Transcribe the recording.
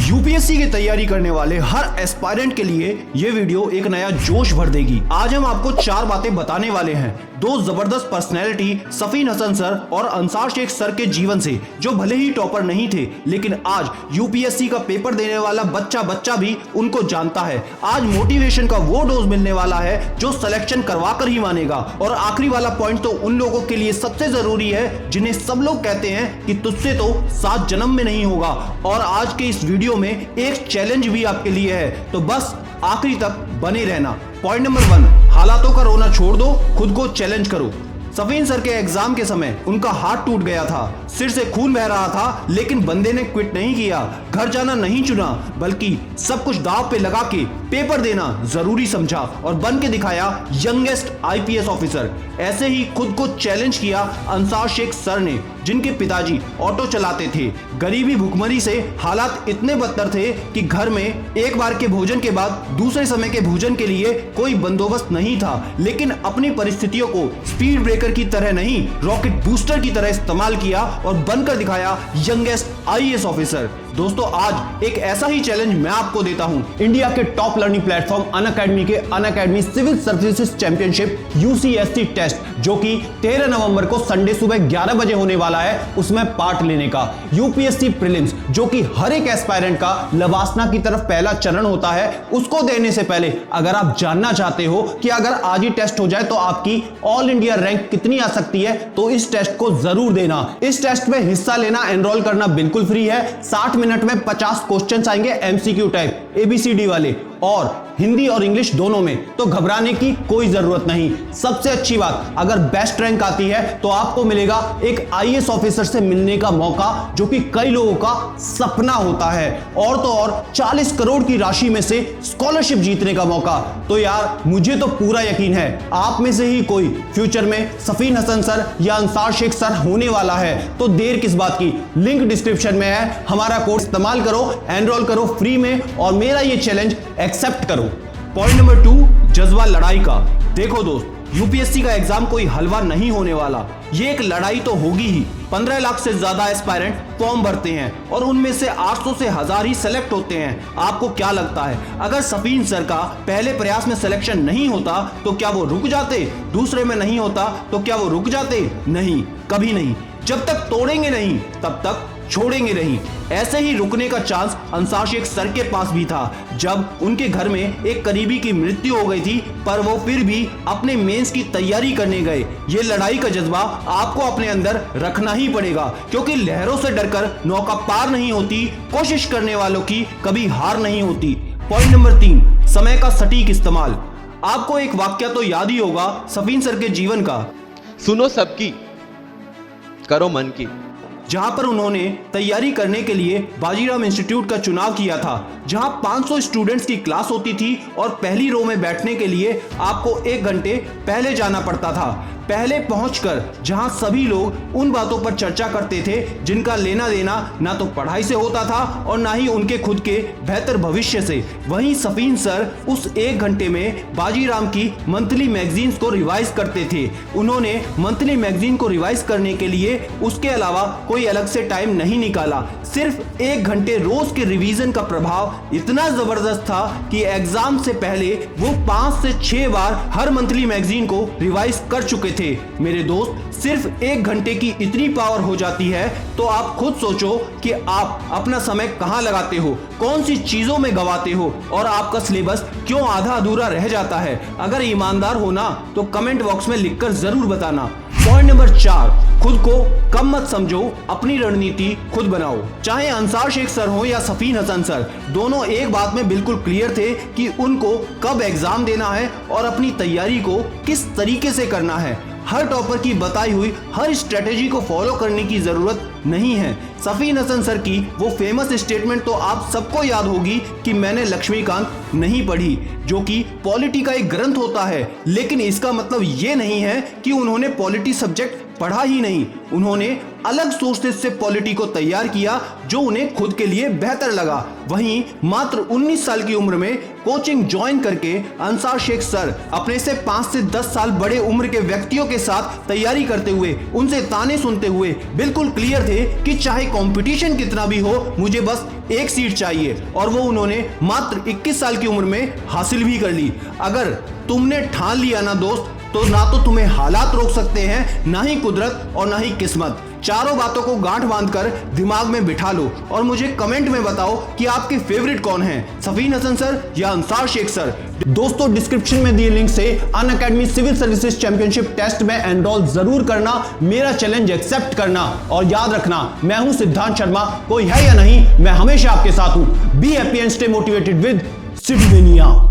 UPSC की तैयारी करने वाले हर एस्पायरेंट के लिए ये वीडियो एक नया जोश भर देगी। आज हम आपको 4 बातें बताने वाले हैं, 2 जबरदस्त पर्सनैलिटी सफीन हसन सर और अंसार शेख सर के जीवन से, जो भले ही टॉपर नहीं थे लेकिन आज यूपीएससी का पेपर देने वाला बच्चा भी उनको जानता है। आज मोटिवेशन का वो डोज मिलने वाला है जो सिलेक्शन करवा कर ही मानेगा। और आखिरी वाला पॉइंट तो उन लोगों के लिए सबसे जरूरी है जिन्हें सब लोग कहते हैं कि तुझसे तो 7 जन्म में नहीं होगा। और आज के इस वीडियो में एक चैलेंज भी आपके लिए है, तो बस आखिरी तक बने रहना। पॉइंट नंबर 1, हालातों का रोना छोड़ दो, खुद को चैलेंज करो। सफीन सर के एग्जाम के समय उनका हाथ टूट गया था, सिर से खून बह रहा था, लेकिन बंदे ने क्विट नहीं किया, घर जाना नहीं चुना, बल्कि सब कुछ दांव पे लगा के पेपर देना जरूरी समझा और बन के दिखाया यंगेस्ट आईपीएस ऑफिसर। ऐसे ही खुद को चैलेंज किया अंसार शेख सर ने, जिनके पिताजी ऑटो चलाते थे। गरीबी भुखमरी से हालात इतने बदतर थे कि घर में एक बार के भोजन के बाद दूसरे समय के भोजन के लिए कोई बंदोबस्त नहीं था, लेकिन अपनी परिस्थितियों को स्पीड ब्रेकर की तरह नहीं, रॉकेट बूस्टर की तरह इस्तेमाल किया और बनकर दिखाया यंगेस्ट आईएएस ऑफिसर। दोस्तों, आज एक ऐसा ही चैलेंज मैं आपको देता हूं। इंडिया के टॉप लर्निंग प्लेटफॉर्म अनअकैडमी के Unacademy civil services championship UCSC test, जो कि 13 नवंबर को संडे सुबह 11 बजे होने वाला है, उसमें पार्ट लेने का। यूपीएससी प्रीलिम्स, जो कि हर एक एस्पायरेंट का लवासना की तरफ पहला चरण होता है, उसको देने से पहले अगर आप जानना चाहते हो कि अगर आज ही टेस्ट हो जाए तो आपकी ऑल इंडिया रैंक कितनी आ सकती है, तो इस टेस्ट को जरूर देना। इस टेस्ट में हिस्सा लेना, एनरोल करना बिल्कुल फ्री है। 60 मिनट में 50 क्वेश्चंस आएंगे एमसीक्यू टाइप, एबीसीडी वाले, और हिंदी और इंग्लिश दोनों में, तो घबराने की कोई जरूरत नहीं। सबसे अच्छी बात, अगर बेस्ट रैंक आती है तो आपको मिलेगा एक आईएएस ऑफिसर से मिलने का मौका, जो कि कई लोगों का सपना होता है, और तो और 40 करोड़ की राशि में से स्कॉलरशिप जीतने का मौका। तो यार, मुझे तो पूरा यकीन है आप में से ही कोई फ्यूचर में सफीन हसन सर या अंसार शेख सर होने वाला है। तो देर किस बात की, लिंक डिस्क्रिप्शन में है, हमारा कोड इस्तेमाल करो, एनरोल करो फ्री में और मेरा ये चैलेंज एक्सेप्ट करो। पॉइंट नंबर 2, जज्बा लड़ाई का। देखो दोस्त, यूपीएससी का एग्जाम कोई हलवा नहीं होने वाला, ये एक लड़ाई तो होगी ही। 15 लाख से ज्यादा एस्पायरेंट फॉर्म भरते हैं और उनमें से 800 से 1000 ही सेलेक्ट होते हैं। आपको क्या लगता है, अगर सफीन सर का पहले प्रयास में सिलेक्शन नहीं होता तो क्या वो रुक जाते? दूसरे में नहीं होता तो क्या वो रुक जाते? नहीं, कभी नहीं। जब तक तोड़ेंगे नहीं तब तक छोड़ेंगे नहीं। ऐसे ही रुकने का चांस अंसार शेख सर के पास भी था, जब उनके घर में एक करीबी की मृत्यु हो गई थी, पर वो फिर भी अपने मेंस की तैयारी करने गए। ये लड़ाई का जज्बा आपको अपने अंदर रखना ही पड़ेगा, क्योंकि लहरों से डरकर नौका पार नहीं होती, कोशिश करने वालों की कभी हार नहीं होती। पॉइंट नंबर 3, समय का सटीक इस्तेमाल। आपको एक वाक्य तो याद ही होगा सफीन सर के जीवन का, सुनो सबकी, करो मन की, जहां पर उन्होंने तैयारी करने के लिए बाजीराम इंस्टीट्यूट का चुनाव किया था, जहां 500 स्टूडेंट्स की क्लास होती थी और पहली रो में बैठने के लिए आपको 1 घंटे पहले जाना पड़ता था। पहले पहुंचकर जहां सभी लोग उन बातों पर चर्चा करते थे जिनका लेना देना ना तो पढ़ाई से होता था और ना ही उनके खुद के बेहतर भविष्य से, वहीं सफीन सर उस 1 घंटे में बाजीराम की मंथली मैगजीन्स को रिवाइज करते थे। उन्होंने मंथली मैगजीन को रिवाइज करने के लिए उसके अलावा कोई अलग से टाइम नहीं निकाला। सिर्फ 1 घंटे रोज के रिवीजन का प्रभाव इतना जबरदस्त था कि एग्जाम से पहले वो 5 से 6 बार हर मंथली मैगजीन को रिवाइज कर चुके थे। मेरे दोस्त, सिर्फ 1 घंटे की इतनी पावर हो जाती है तो आप खुद सोचो कि आप अपना समय कहां लगाते हो, कौन सी चीजों में गवाते हो और आपका सिलेबस क्यों आधा अधूरा रह जाता है। अगर ईमानदार हो ना तो कमेंट बॉक्स में लिखकर जरूर बताना। पॉइंट नंबर 4, खुद को कम मत समझो, अपनी रणनीति खुद बनाओ। चाहे अंसार शेख सर हो या सफीन हसन सर, दोनों एक बात में बिल्कुल क्लियर थे कि उनको कब एग्जाम देना है और अपनी तैयारी को किस तरीके से करना है। हर टॉपर की बताई हुई हर स्ट्रेटेजी को फॉलो करने की जरूरत नहीं है। सफीन हसन सर की वो फेमस स्टेटमेंट तो आप सबको याद होगी कि मैंने लक्ष्मीकांत नहीं पढ़ी, जो कि पॉलिटी का एक ग्रंथ होता है, लेकिन इसका मतलब ये नहीं है कि उन्होंने पॉलिटी सब्जेक्ट पढ़ा ही नहीं, उन्होंने अलग सोर्सेज से पॉलिटी को तैयार किया जो उन्हें खुद के लिए बेहतर लगा। वहीं मात्र 19 साल की उम्र में कोचिंग ज्वाइन करके अंसार शेख सर अपने से 5 से 10 साल बड़े उम्र के व्यक्तियों के साथ तैयारी करते हुए, उनसे ताने सुनते हुए बिल्कुल क्लियर थे कि चाहे कंपटीशन कितना भी हो, मुझे बस एक सीट चाहिए, और वो उन्होंने मात्र 21 साल की उम्र में हासिल भी कर ली। अगर तुमने ठान लिया ना दोस्त, तो ना तो तुम्हें हालात रोक सकते हैं, ना ही कुदरत और ना ही किस्मत। चारों बातों को गांठ बांधकर दिमाग में बिठा लो और मुझे कमेंट में बताओ कि आपके फेवरेट कौन हैं, सफीन हसन सर या अंसार शेख सर। दोस्तों, डिस्क्रिप्शन में दिए लिंक से Unacademy civil services championship test में एनरोल जरूर करना, मेरा चैलेंज एक्सेप्ट करना, और याद रखना मैं हूं सिद्धांत शर्मा, कोई है या नहीं, मैं हमेशा आपके साथ हूं। Be happy and stay motivated with सिटीमेनिया।